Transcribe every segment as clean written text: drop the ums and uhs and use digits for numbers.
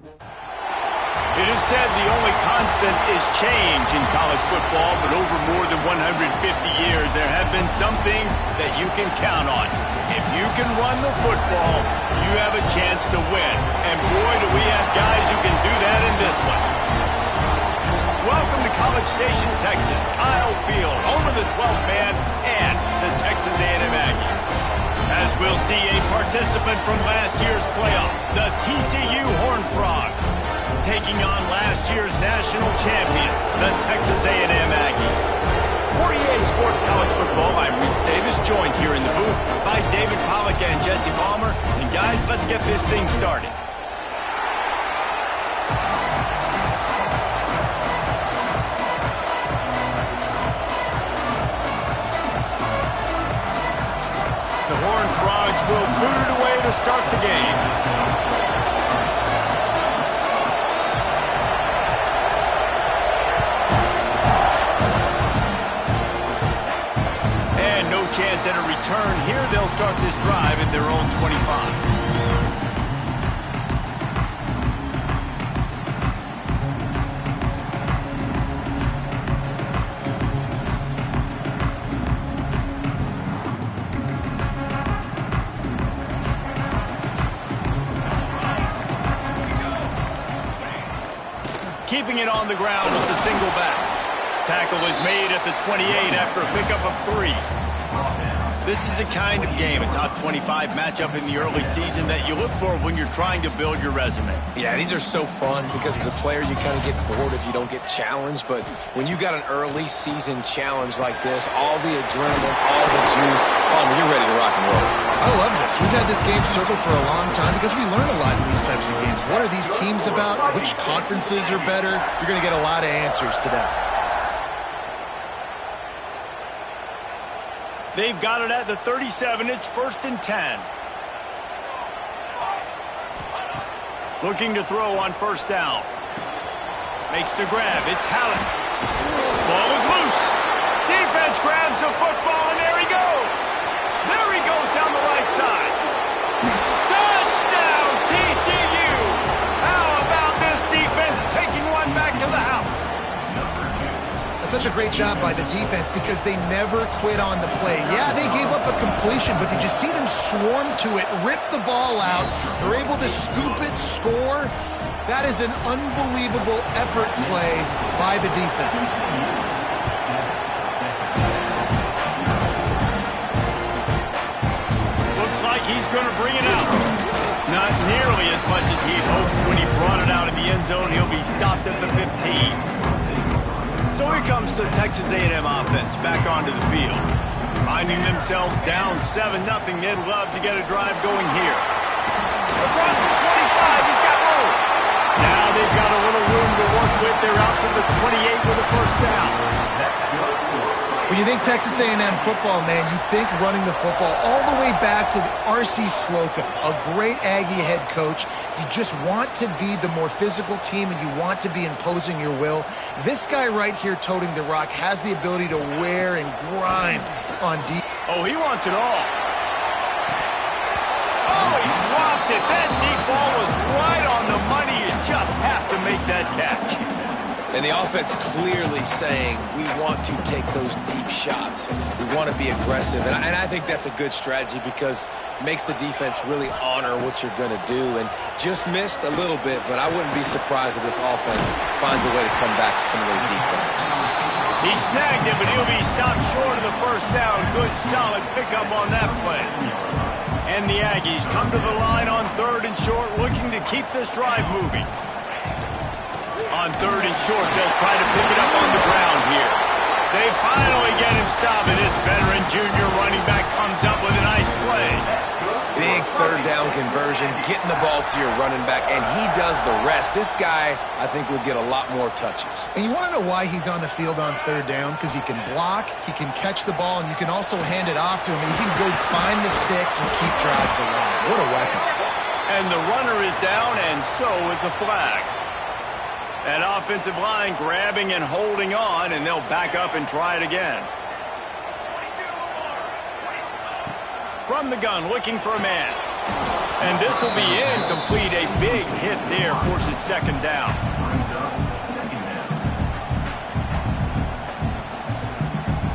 It is said the only constant is change in college football, but over more than 150 years, there have been some things that you can count on. If you can run the football, you have a chance to win. And boy, do we have guys who can do that in this one. Welcome to College Station, Texas. Kyle Field, home of the 12th man and the Texas A&M Aggies. As we'll see a participant from last year's playoff, the TCU Horned Frogs, taking on last year's national champions, the Texas A&M Aggies. For EA Sports College Football, I'm Reese Davis, joined here in the booth by David Pollack and Jesse Palmer. And guys, let's get this thing started. The Horned Frogs will boot it away to start the game. Chance at a return here. They'll start this drive at their own 25. Keeping it on the ground with the single back. Tackle is made at the 28 after a pickup of 3. This is a kind of game, a top 25 matchup in the early season that you look for when you're trying to build your resume. Yeah, these are so fun because as a player you kind of get bored if you don't get challenged, but when you got an early season challenge like this, all the adrenaline, all the juice, you're ready to rock and roll. I love this. We've had this game circled for a long time because we learn a lot in these types of games. What are these teams about? Which conferences are better? You're going to get a lot of answers today. They've got it at the 37. It's 1st and 10. Looking to throw on 1st down. Makes the grab. It's Hallett. Ball is loose. Defense grabs the football, and there he goes. There he goes down the right side. Touchdown, TCU. How about this defense taking one back to the house? Such a great job by the defense because they never quit on the play. Yeah, they gave up a completion, but did you see them swarm to it, rip the ball out? They're able to scoop it, score. That is an unbelievable effort play by the defense. Looks like he's going to bring it out. Not nearly as much as he'd hoped when he brought it out of the end zone. He'll be stopped at the 15. So here comes the Texas A&M offense back onto the field. Finding themselves down 7-0, they'd love to get a drive going here. Across the 25, he's got room. Now they've got a little room to work with. They're out to the 28 with a 1st down. When you think Texas A&M football, man, you think running the football all the way back to the R.C. Slocum, a great Aggie head coach. You just want to be the more physical team, and you want to be imposing your will. This guy right here toting the rock has the ability to wear and grind on deep. Oh, he wants it all. Oh, he dropped it. That deep ball was right on the money. You just have to make that catch. And the offense clearly saying, we want to take those deep shots. We want to be aggressive. And I think that's a good strategy because it makes the defense really honor what you're going to do. And just missed a little bit, but I wouldn't be surprised if this offense finds a way to come back to some of those deep balls. He snagged it, but he'll be stopped short of the 1st down. Good, solid pickup on that play. And the Aggies come to the line on 3rd and short, looking to keep this drive moving. On 3rd and short, they'll try to pick it up on the ground here. They finally get him stopped, and this veteran junior running back comes up with a nice play. Big 3rd down conversion, getting the ball to your running back, and he does the rest. This guy, I think, will get a lot more touches. And you want to know why he's on the field on 3rd down? Because he can block, he can catch the ball, and you can also hand it off to him, and he can go find the sticks and keep drives alive. What a weapon. And the runner is down, and so is a flag. That offensive line grabbing and holding on, and they'll back up and try it again. From the gun, looking for a man. And this will be incomplete. A big hit there forces second down.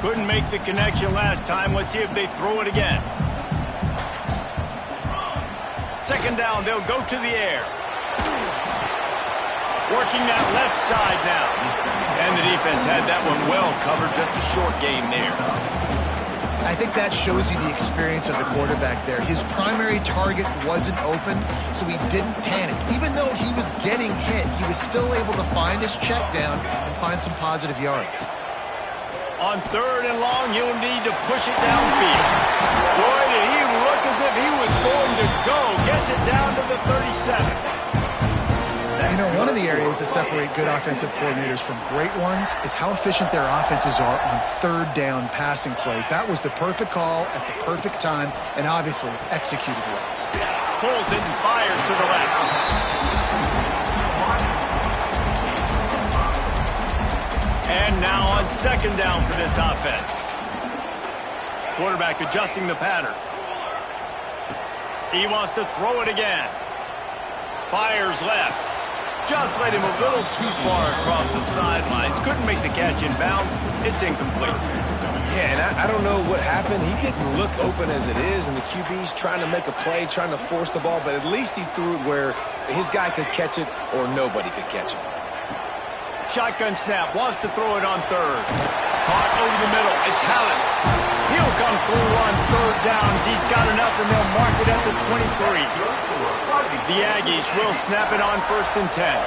Couldn't make the connection last time. Let's see if they throw it again. Second down, they'll go to the air. Working that left side now. And the defense had that one well covered. Just a short game there. I think that shows you the experience of the quarterback there. His primary target wasn't open, so he didn't panic. Even though he was getting hit, he was still able to find his check down and find some positive yards. On third and long, he'll need to push it downfield. Boy, did he look as if he was going to go. Gets it down to the 37. You know, one of the areas that separate good offensive coordinators from great ones is how efficient their offenses are on third down passing plays. That was the perfect call at the perfect time and obviously executed well. Pulls it and fires to the left. And now on second down for this offense. Quarterback adjusting the pattern. He wants to throw it again. Fires left. Just led him a little too far across the sidelines. Couldn't make the catch in bounds. It's incomplete. Yeah, and I don't know what happened. He didn't look open as it is, and the QB's trying to make a play, trying to force the ball, but at least he threw it where his guy could catch it or nobody could catch it. Shotgun snap. Wants to throw it on third. Caught over the middle. It's Hallett. He'll come through on third downs. He's got enough, and they'll mark it at the 23. The Aggies will snap it on 1st and 10.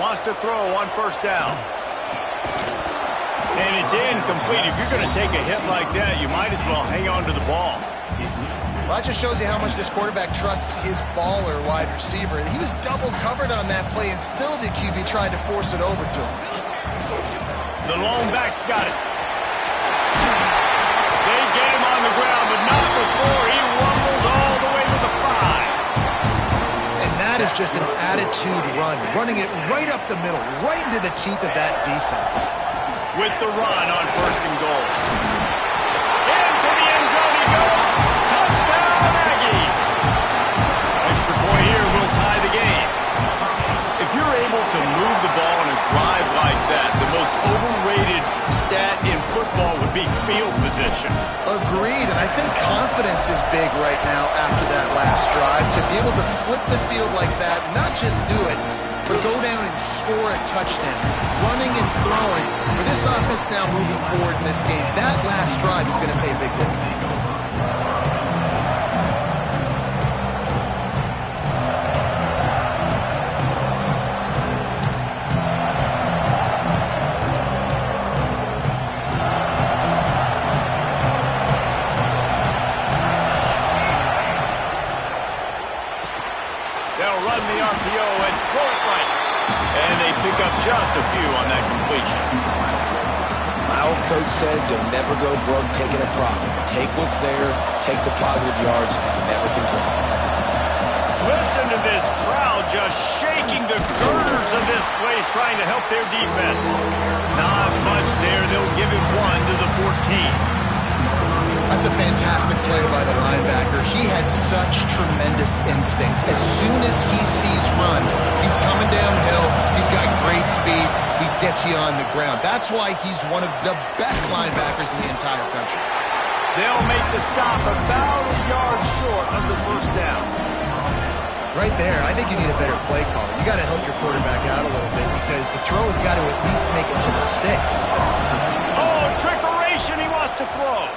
Wants to throw on first down. And it's incomplete. If you're going to take a hit like that, you might as well hang on to the ball. Well, that just shows you how much this quarterback trusts his baller wide receiver. He was double covered on that play, and still the QB tried to force it over to him. The lone back's got it. They get him on the ground, but not before he rumbles all the way to the 5. And that is just an attitude run, running it right up the middle, right into the teeth of that defense. With the run on 1st and goal. Into the end zone he goes. Touchdown, Aggies. Extra point here will tie the game. If you're able to move the ball on a drive like that, the most overrated stat in football would be field position. Agreed, and I think confidence is big right now after that last drive. To be able to flip the field like that, not just do it, but go down and score a touchdown. Running and throwing. For this offense now moving forward in this game, that last drive is going to pay big dividends. They'll run the RPO and throw it right. And they pick up just a few on that completion. My old coach said you'll never go broke taking a profit. Take what's there, take the positive yards, and never complain. Listen to this crowd just shaking the girders of this place trying to help their defense. Not much there. They'll give it 1 to the 14. That's a fantastic play by the linebacker. He has such tremendous instincts. As soon as he sees run, he's coming downhill. He's got great speed. He gets you on the ground. That's why he's one of the best linebackers in the entire country. They'll make the stop about a yard short of the first down. Right there, I think you need a better play call. You got to help your quarterback out a little bit because the throw has got to at least make it to the sticks. Oh, trickeration. He wants to throw.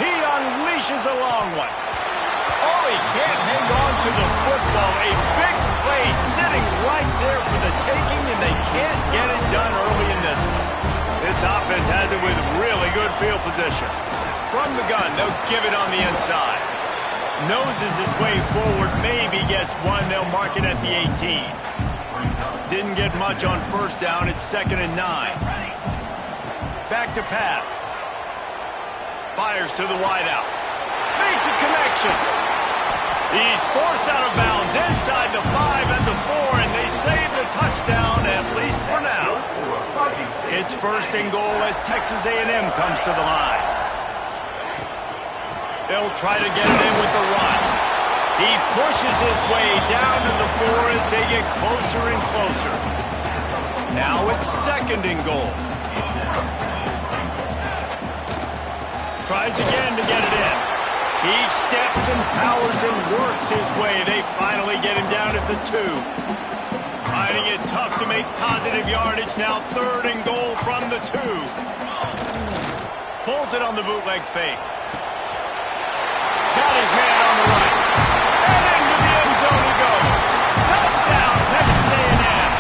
He unleashes a long one. Oh, he can't hang on to the football. A big play sitting right there for the taking, and they can't get it done early in this one. This offense has it with really good field position. From the gun, they'll give it on the inside. Noses his way forward, maybe gets 1. They'll mark it at the 18. Didn't get much on first down. It's 2nd and 9. Back to pass. Fires to the wideout. Makes a connection. He's forced out of bounds inside the 5 and the 4, and they save the touchdown, at least for now. It's 1st and goal as Texas A&M comes to the line. They'll try to get it in with the run. He pushes his way down to the 4 as they get closer and closer. Now it's 2nd and goal. Tries again to get it in. He steps and powers and works his way. They finally get him down at the 2. Finding it tough to make positive yardage. Now 3rd and goal from the 2. Pulls it on the bootleg fake. Got his man on the right. And into the end zone he goes. Touchdown, Texas A&M.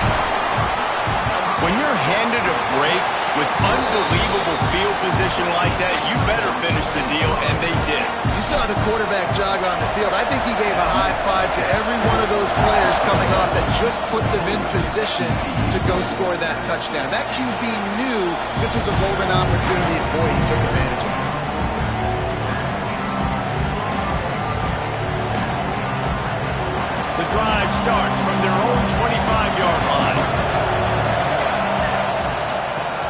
When you're handed a break with unbelievable field position like that, you better finish the deal, and they did. You saw the quarterback jog on the field. I think he gave a high five to every one of those players coming off that just put them in position to go score that touchdown. That QB knew this was a golden opportunity, and boy, he took advantage of it. The drive starts from their own 25-yard line.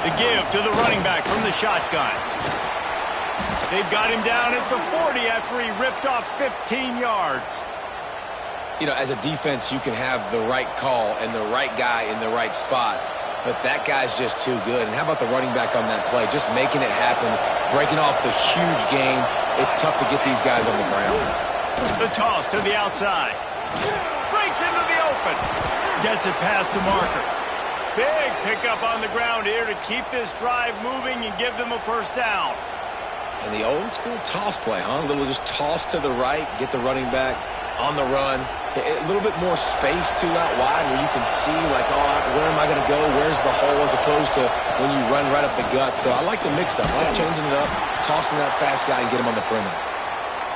The give to the running back from the shotgun. They've got him down at the 40 after he ripped off 15 yards. You know, as a defense, you can have the right call and the right guy in the right spot, but that guy's just too good. And how about the running back on that play? Just making it happen, breaking off the huge gain. It's tough to get these guys on the ground. The toss to the outside. Breaks into the open. Gets it past the marker. Big pickup on the ground here to keep this drive moving and give them a first down. And the old school toss play, huh? A little just toss to the right, get the running back on the run. A little bit more space, too, out wide where you can see, like, oh, where am I going to go? Where's the hole, as opposed to when you run right up the gut. So I like the mix-up. I like changing it up, tossing that fast guy and get him on the perimeter.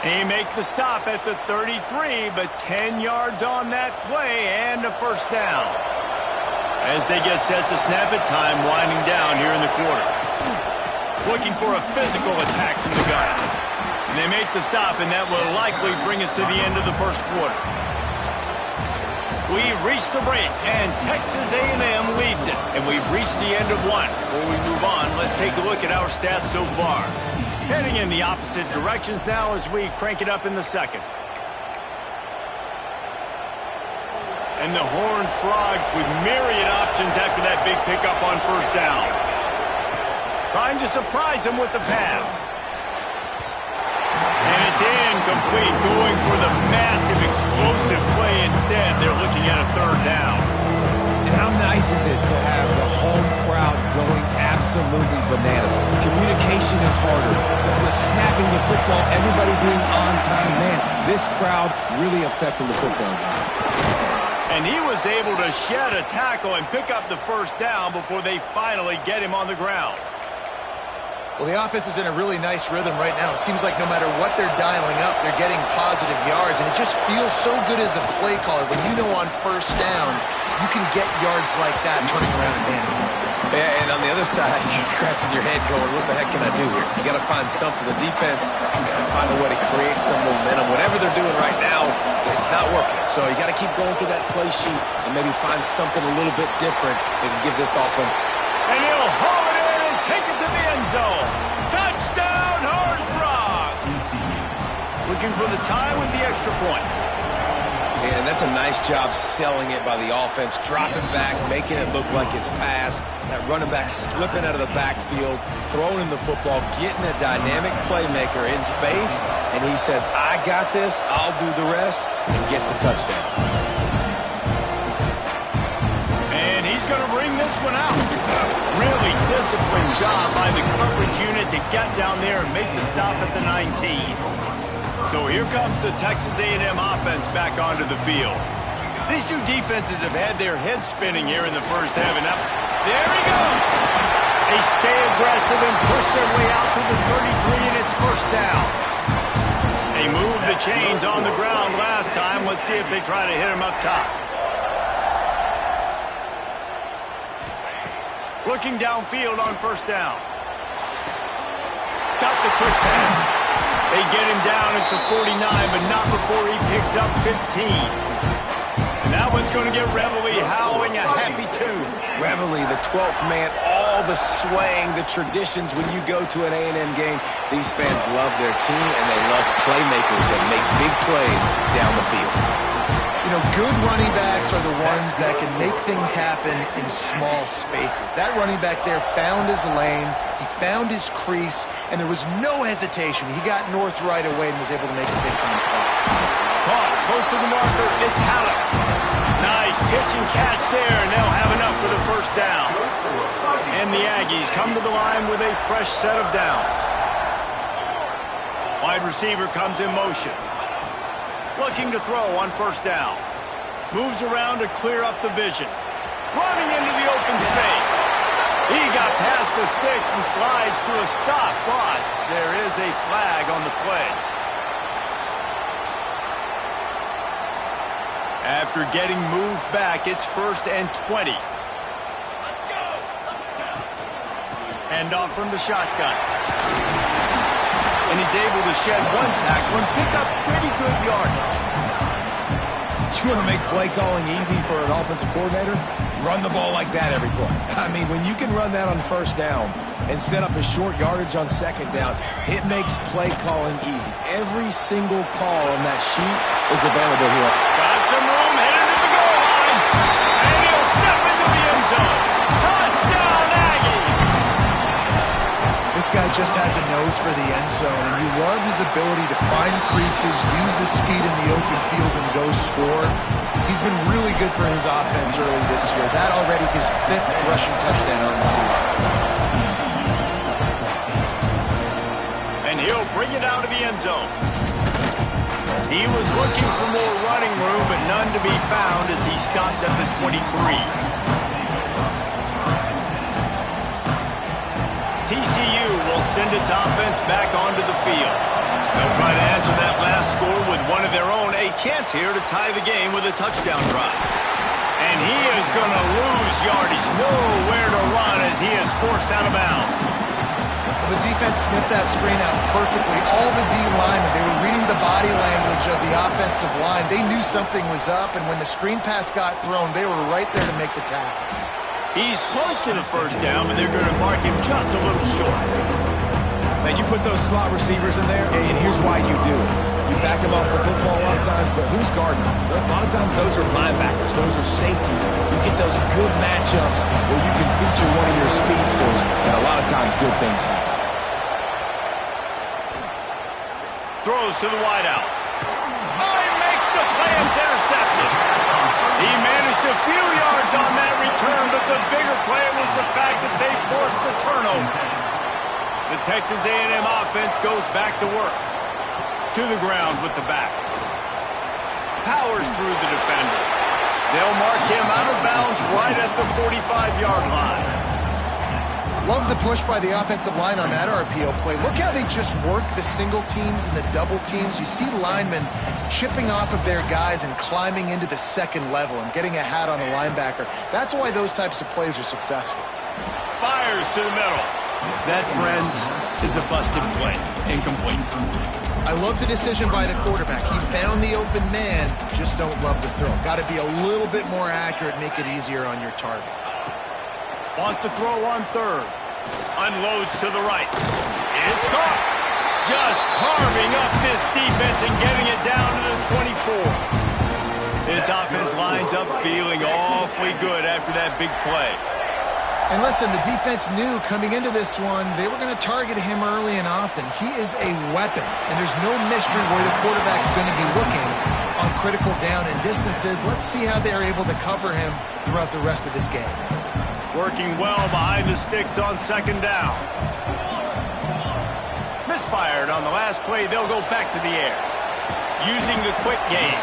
He makes the stop at the 33, but 10 yards on that play and a first down. As they get set to snap it, time winding down here in the quarter. Looking for a physical attack from the gun. And they make the stop, and that will likely bring us to the end of the first quarter. We've reached the break, and Texas A&M leads it. And we've reached the end of one. Before we move on, let's take a look at our stats so far. Heading in the opposite directions now as we crank it up in the second. And the Horned Frogs with myriad options after that big pickup on first down. Trying to surprise him with the pass. And it's incomplete, going for the massive explosive play instead. They're looking at a 3rd down. And how nice is it to have the home crowd going absolutely bananas? Communication is harder. The snapping the football, everybody being on time. Man, this crowd really affecting the football game. And he was able to shed a tackle and pick up the first down before they finally get him on the ground. Well, the offense is in a really nice rhythm right now. It seems like no matter what they're dialing up, they're getting positive yards, and it just feels so good as a play caller when you know on first down you can get yards like that turning around and managing. Yeah, and on the other side, you're scratching your head going, what the heck can I do here? You got to find something. The defense has got to find a way to create some momentum. Whatever they're doing right now, it's not working. So you got to keep going through that play sheet and maybe find something a little bit different that can give this offense. And he'll haul it in and take it to the end zone. Touchdown, Horned Frogs! Looking for the tie with the extra point. And that's a nice job selling it by the offense, dropping back, making it look like it's pass. That running back slipping out of the backfield, throwing him the football, getting a dynamic playmaker in space, and he says, I got this, I'll do the rest, and gets the touchdown. And he's going to bring this one out. Really disciplined job by the coverage unit to get down there and make the stop at the 19. So here comes the Texas A&M offense back onto the field. These two defenses have had their heads spinning here in the first half. And up, there he goes. They stay aggressive and push their way out to the 33, and it's first down. They moved the chains on the ground last time. Let's see if they try to hit him up top. Looking downfield on first down. Got the quick pass. They get him down at the 49, but not before he picks up 15. And that one's going to get Reveille howling a happy tune. Reveille, the 12th man, all the swaying, the traditions when you go to an A&M game. These fans love their team, and they love playmakers that make big plays down the field. You know, good running backs are the ones that can make things happen in small spaces. That running back there found his lane, he found his crease, and there was no hesitation. He got north right away and was able to make a big-time play. Caught, close to the marker, it's Halleck. Nice pitch and catch there, and they'll have enough for the first down. And the Aggies come to the line with a fresh set of downs. Wide receiver comes in motion. Looking to throw on first down. Moves around to clear up the vision. Running into the open space. He got past the sticks and slides to a stop, but there is a flag on the play. After getting moved back, it's 1st and 20. Hand off from the shotgun. And he's able to shed one tackle and pick up pretty good yardage. You want to make play calling easy for an offensive coordinator? Run the ball like that every play. I mean, when you can run that on first down and set up a short yardage on second down, it makes play calling easy. Every single call on that sheet is available here. Got some room, headed to the goal line. And he'll step into the end zone. Touchdown, Aggie! This guy just has a nose for the end zone, and you love his ability to find creases, use his speed in the open field, and go score. He's been really good for his offense early this year. That already his 5th rushing touchdown on the season. And he'll bring it out of the end zone. He was looking for more running room, but none to be found as he stopped at the 23. TCU will send its offense back onto the field. They'll try to answer that last score with one of their own. A chance here to tie the game with a touchdown drive. And he is going to lose yardage. Nowhere to run as he is forced out of bounds. Well, the defense sniffed that screen out perfectly. All the D linemen, they were reading the body language of the offensive line. They knew something was up, and when the screen pass got thrown, they were right there to make the tackle. He's close to the first down, but they're going to mark him just a little short. Now, you put those slot receivers in there, and here's why you do it. You back them off the football a lot of times, but who's guarding them? A lot of times those are linebackers. Those are safeties. You get those good matchups where you can feature one of your speedsters, and a lot of times good things happen. Throws to the wideout. Oh, he makes the play. It's intercepted. He managed a few yards on that return, but the bigger play was the fact that they forced the turnover. The Texas A&M offense goes back to work. To the ground with the back. Powers through the defender. They'll mark him out of bounds right at the 45-yard line. Love the push by the offensive line on that RPO play. Look how they just work the single teams and the double teams. You see linemen chipping off of their guys and climbing into the second level and getting a hat on a linebacker. That's why those types of plays are successful. Fires to the middle. That, friends, is a busted play. Incomplete. I love the decision by the quarterback. He found the open man, just don't love the throw. Got to be a little bit more accurate, make it easier on your target. Wants to throw on third. Unloads to the right. It's caught. Just carving up this defense and getting it down to the 24. This offense lines up feeling awfully good after that big play. And listen, the defense knew coming into this one, they were going to target him early and often. He is a weapon, and there's no mystery where the quarterback's going to be looking on critical down and distances. Let's see how they're able to cover him throughout the rest of this game. Working well behind the sticks on second down. Misfired on the last play. They'll go back to the air. Using the quick game.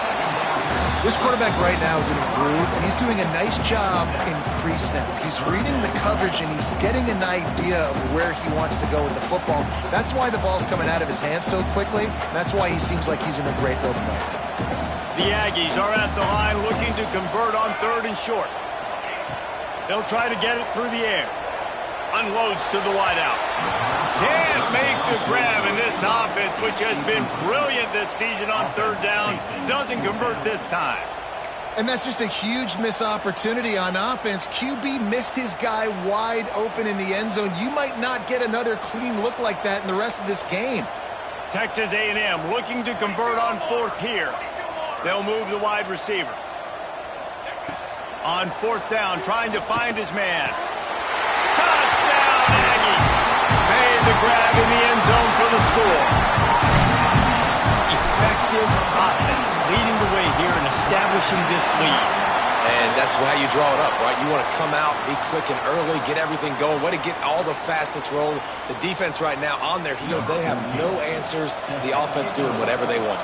This quarterback right now is in a groove, and he's doing a nice job in pre-snap. He's reading the coverage, and he's getting an idea of where he wants to go with the football. That's why the ball's coming out of his hands so quickly. That's why he seems like he's in a great rhythm. The Aggies are at the line looking to convert on third and short. They'll try to get it through the air. Unloads to the wideout. Can't make the grab, and this offense, which has been brilliant this season on third down, doesn't convert this time. And that's just a huge missed opportunity on offense. QB missed his guy wide open in the end zone. You might not get another clean look like that in the rest of this game. Texas A&M looking to convert on fourth here. They'll move the wide receiver. On fourth down, trying to find his man. Touchdown, Aggie! Made the grab in the end zone for the score. Effective offense leading the way here and establishing this lead. And that's how you draw it up, right? You want to come out, be clicking early, get everything going, way to get all the facets rolling. The defense right now on their heels, they have no answers. The offense doing whatever they want.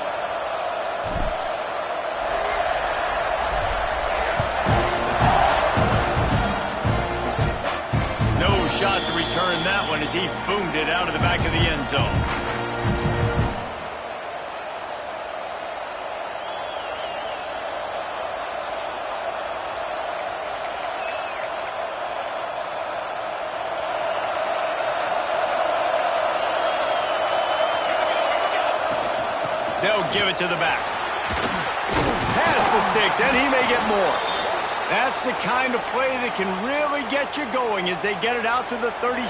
No shot to return that one as he boomed it out of the back of the end zone. They'll give it to the back. Past the sticks, and he may get more. That's the kind of play that can really get you going as they get it out to the 36.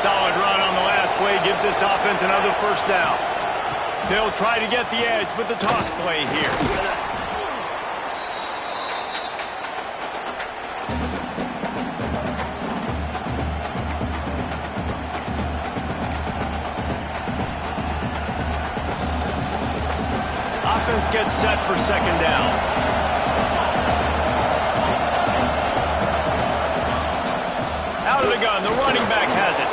Solid run on the last play gives this offense another first down. They'll try to get the edge with the toss play here. Offense gets set for second down. Out of the gun, the running back has it.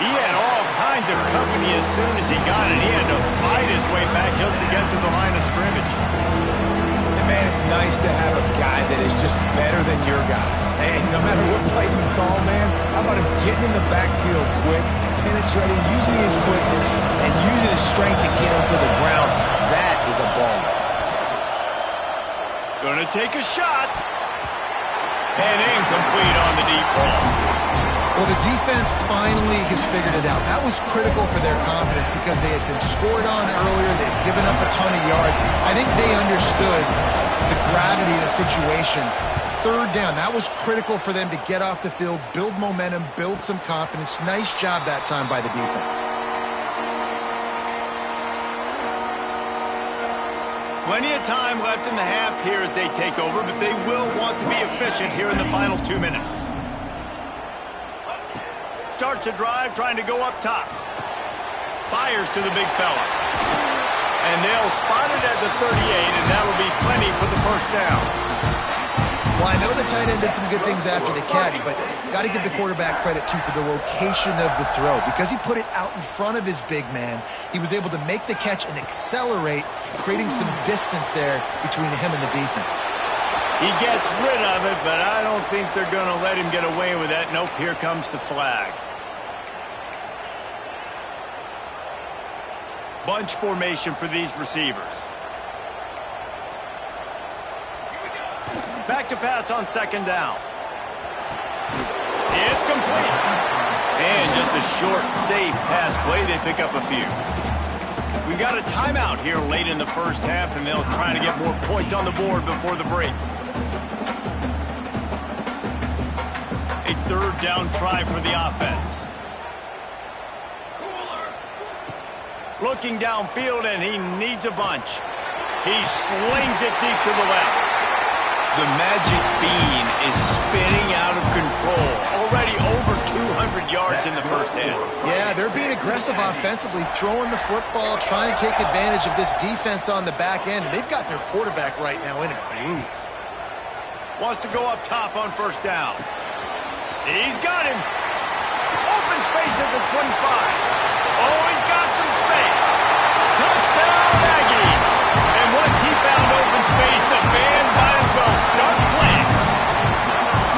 He had all kinds of company as soon as he got it. He had to fight his way back just to get to the line of scrimmage. And man, it's nice to have a guy that is just better than your guys. And no matter what play you call, man, how about him getting in the backfield quick, penetrating, using his quickness, and using his strength to get him to the ground. That is a baller. Gonna take a shot. And incomplete on the deep ball. Well, the defense finally has figured it out. That was critical for their confidence because they had been scored on earlier. They had given up a ton of yards. I think they understood the gravity of the situation. Third down, that was critical for them to get off the field, build momentum, build some confidence. Nice job that time by the defense. Plenty of time left in the half here as they take over, but they will want to be efficient here in the final 2 minutes. Starts a drive trying to go up top. Fires to the big fella. And they'll spot it at the 38, and that'll be plenty for the first down. Well, I know the tight end did some good things after the catch, but got to give the quarterback credit, too, for the location of the throw. Because he put it out in front of his big man, he was able to make the catch and accelerate, creating some distance there between him and the defense. He gets rid of it, but I don't think they're going to let him get away with that. Nope, here comes the flag. Bunch formation for these receivers. Back to pass on second down. It's complete. And just a short, safe pass play. They pick up a few. We got a timeout here late in the first half, and they'll try to get more points on the board before the break. A third down try for the offense. Looking downfield, and he needs a bunch. He slings it deep to the left. The magic bean is spinning out of control. Already over 200 yards in the first half. Yeah, they're being aggressive offensively, throwing the football, trying to take advantage of this defense on the back end. They've got their quarterback right now in a groove. Wants to go up top on first down. He's got him. Open space at the 25. Oh, he's got some space. Touchdown, Aggies. And once he found open space, the band might as well start playing.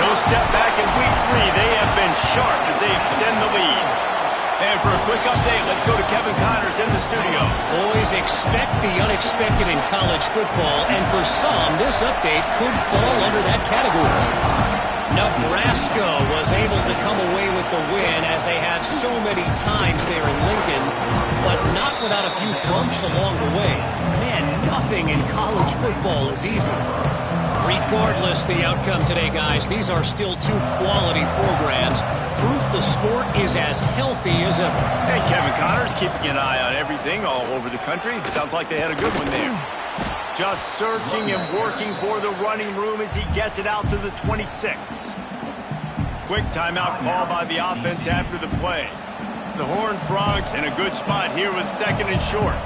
No step back in week 3. They have been sharp as they extend the lead. And for a quick update, let's go to Kevin Connors in the studio. Boys, expect the unexpected in college football, and for some, this update could fall under that category. Nebraska was able to come away with the win as they have so many times there in Lincoln, but not without a few bumps along the way. Man, nothing in college football is easy. Regardless the outcome today, guys, these are still two quality programs. Proof the sport is as healthy as ever. And Kevin Connors keeping an eye on everything all over the country. Sounds like they had a good one there. Just searching and working for the running room as he gets it out to the 26. Quick timeout call by the offense after the play. The Horned Frogs in a good spot here with 2nd and short.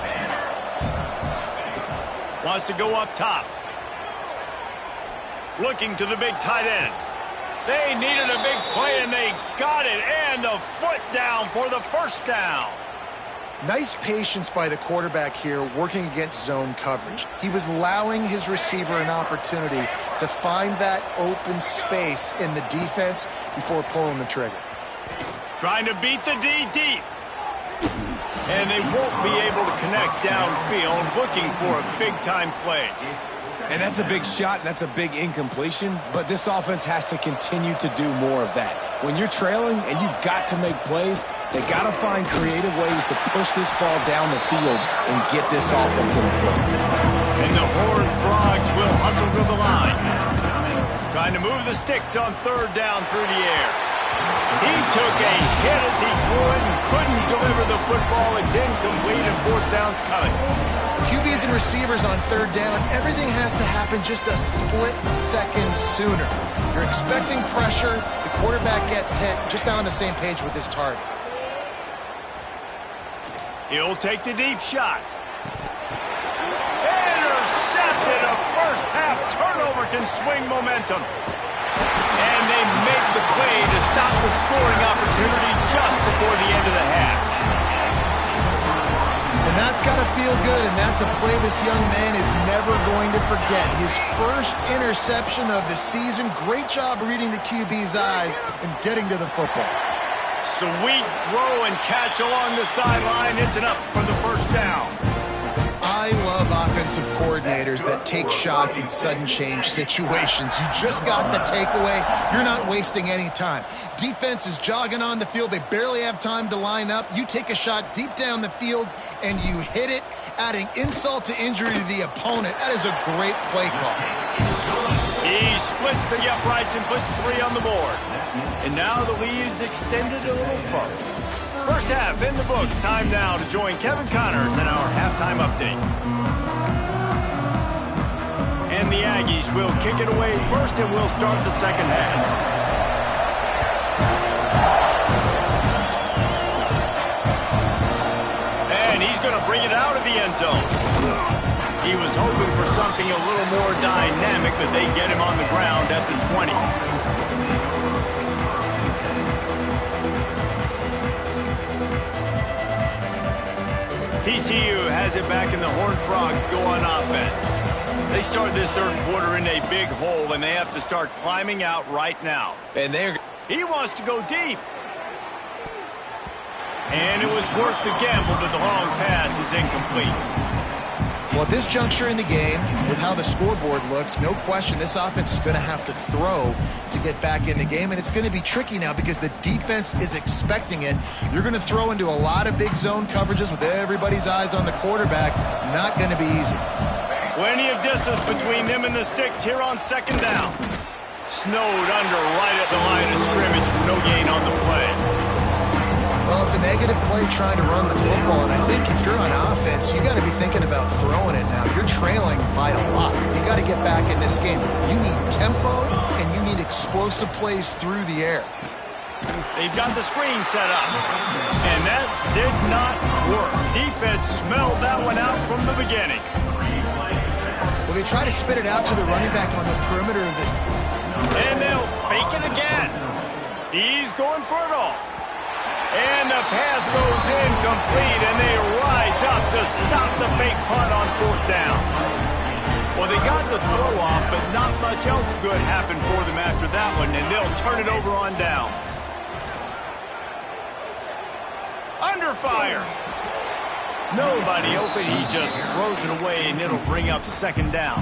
Wants to go up top. Looking to the big tight end. They needed a big play, and they got it. And the foot down for the first down. Nice patience by the quarterback here working against zone coverage. He was allowing his receiver an opportunity to find that open space in the defense before pulling the trigger. Trying to beat the D deep. And they won't be able to connect downfield, looking for a big-time play. And that's a big shot, and that's a big incompletion, but this offense has to continue to do more of that. When you're trailing and you've got to make plays, they got to find creative ways to push this ball down the field and get this offense in the flow. And the Horned Frogs will hustle to the line. Trying to move the sticks on 3rd down through the air. He took a hit as he threw it and couldn't deliver the football. It's incomplete and 4th down's coming. QBs and receivers on 3rd down, everything has to happen just a split second sooner. You're expecting pressure, the quarterback gets hit, just not on the same page with his target. He'll take the deep shot. Intercepted. A first-half turnover can swing momentum. And they make the play to stop the scoring opportunity just before the end of the half. And that's got to feel good, and that's a play this young man is never going to forget. His first interception of the season. Great job reading the QB's eyes and getting to the football. Sweet throw and catch along the sideline. It's enough for the first down. I love offensive coordinators that take shots in sudden change situations. You just got the takeaway. You're not wasting any time. Defense is jogging on the field. They barely have time to line up. You take a shot deep down the field, and you hit it, adding insult to injury to the opponent. That is a great play call. He splits the uprights and puts 3 on the board. And now the lead is extended a little further. First half in the books. Time now to join Kevin Connors in our halftime update. And the Aggies will kick it away first, and we'll start the second half. And he's going to bring it out of the end zone. He was hoping for something a little more dynamic, but they get him on the ground at the 20. TCU has it back, and the Horned Frogs go on offense. They start this 3rd quarter in a big hole, and they have to start climbing out right now. And he wants to go deep. And it was worth the gamble, but the long pass is incomplete. Well, at this juncture in the game, with how the scoreboard looks, no question this offense is going to have to throw to get back in the game, and it's going to be tricky now because the defense is expecting it. You're going to throw into a lot of big zone coverages with everybody's eyes on the quarterback. Not going to be easy. Plenty of distance between them and the sticks here on 2nd down. Snowed under right at the line of scrimmage for no gain on the play. Well, it's a negative play trying to run the football, and I think if you're on offense, you got to be thinking about throwing it now. You're trailing by a lot. You got to get back in this game. You need tempo, and you need explosive plays through the air. They've got the screen set up, and that did not work. Defense smelled that one out from the beginning. Well, they try to spit it out to the running back on the perimeter of the... And they'll fake it again. He's going for it all. And the pass goes incomplete, and they rise up to stop the fake punt on 4th down. Well, they got the throw off, but not much else good happened for them after that one, and they'll turn it over on downs. Under fire. Nobody open. He just throws it away, and it'll bring up second down.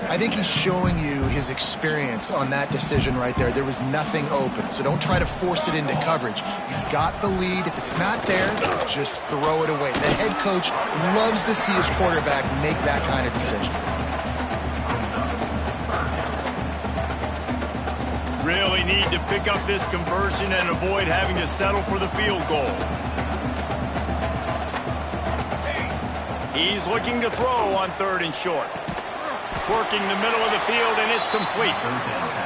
I think he's showing you his experience on that decision right there. There was nothing open, so don't try to force it into coverage. You've got the lead. If it's not there, just throw it away. The head coach loves to see his quarterback make that kind of decision. Really need to pick up this conversion and avoid having to settle for the field goal. He's looking to throw on 3rd and short. Working the middle of the field, and it's complete.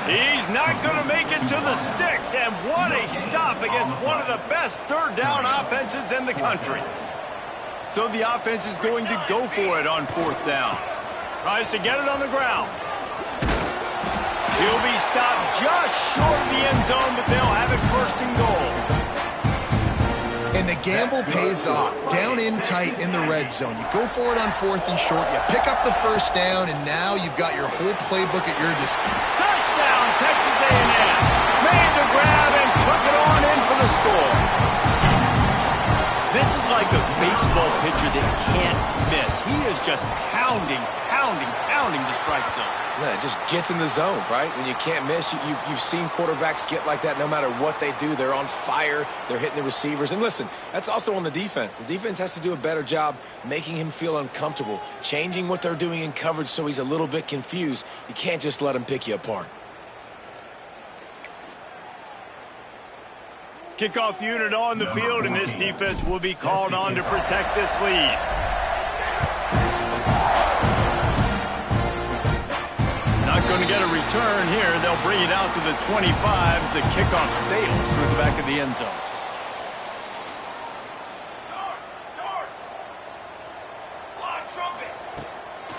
He's not going to make it to the sticks, and what a stop against one of the best 3rd down offenses in the country. So the offense is going to go for it on 4th down. Tries to get it on the ground. He'll be stopped just short of the end zone, but they'll have it 1st and goal. And the gamble pays off. Down in tight in the red zone. You go for it on 4th and short. You pick up the 1st down, and now you've got your whole playbook at your disposal. Touchdown, Texas A&M. Made the grab and took it on in for the score. This is like a baseball pitcher that can't miss. He is just pounding the strike zone. Yeah, it just gets in the zone, right? When you can't miss, you've seen quarterbacks get like that no matter what they do. They're on fire. They're hitting the receivers. And listen, that's also on the defense. The defense has to do a better job making him feel uncomfortable, changing what they're doing in coverage so he's a little bit confused. You can't just let him pick you apart. Kickoff unit on the field, and this defense will be called on to protect this lead. Not going to get a return here. They'll bring it out to the 25 as the kickoff sails through the back of the end zone.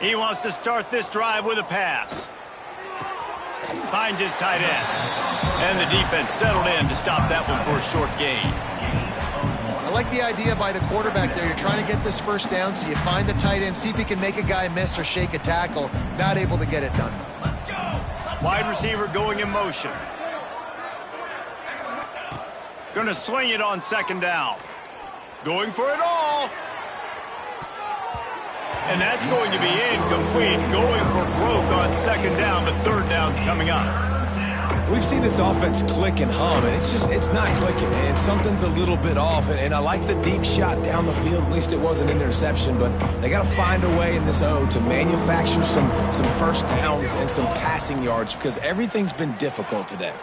He wants to start this drive with a pass. Finds his tight end. And the defense settled in to stop that one for a short gain. I like the idea by the quarterback there. You're trying to get this 1st down, so you find the tight end, see if he can make a guy miss or shake a tackle. Not able to get it done. Wide receiver going in motion. Going to swing it on 2nd down. Going for it all. And that's going to be incomplete. Going for broke on 2nd down, but 3rd down's coming up. We've seen this offense click and hum, and it's not clicking, and something's a little bit off, and I like the deep shot down the field. At least it wasn't an interception, but they got to find a way in this O to manufacture some 1st downs and some passing yards because everything's been difficult today.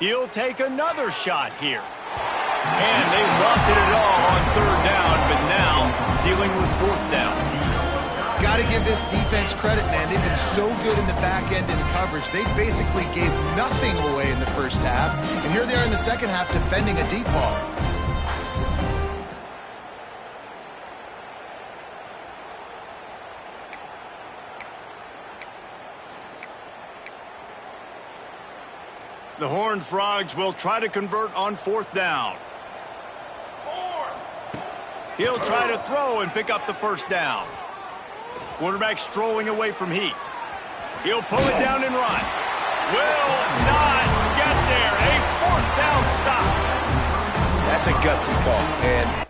He'll take another shot here. And they lofted it all on 3rd down, but now dealing with 4th down. Got to give this defense credit, man. They've been so good in the back end in coverage. They basically gave nothing away in the 1st half. And here they are in the 2nd half defending a deep ball. The Horned Frogs will try to convert on 4th down. He'll try to throw and pick up the 1st down. Quarterback strolling away from Heath. He'll pull it down and run. Will not get there. A 4th down stop. That's a gutsy call, and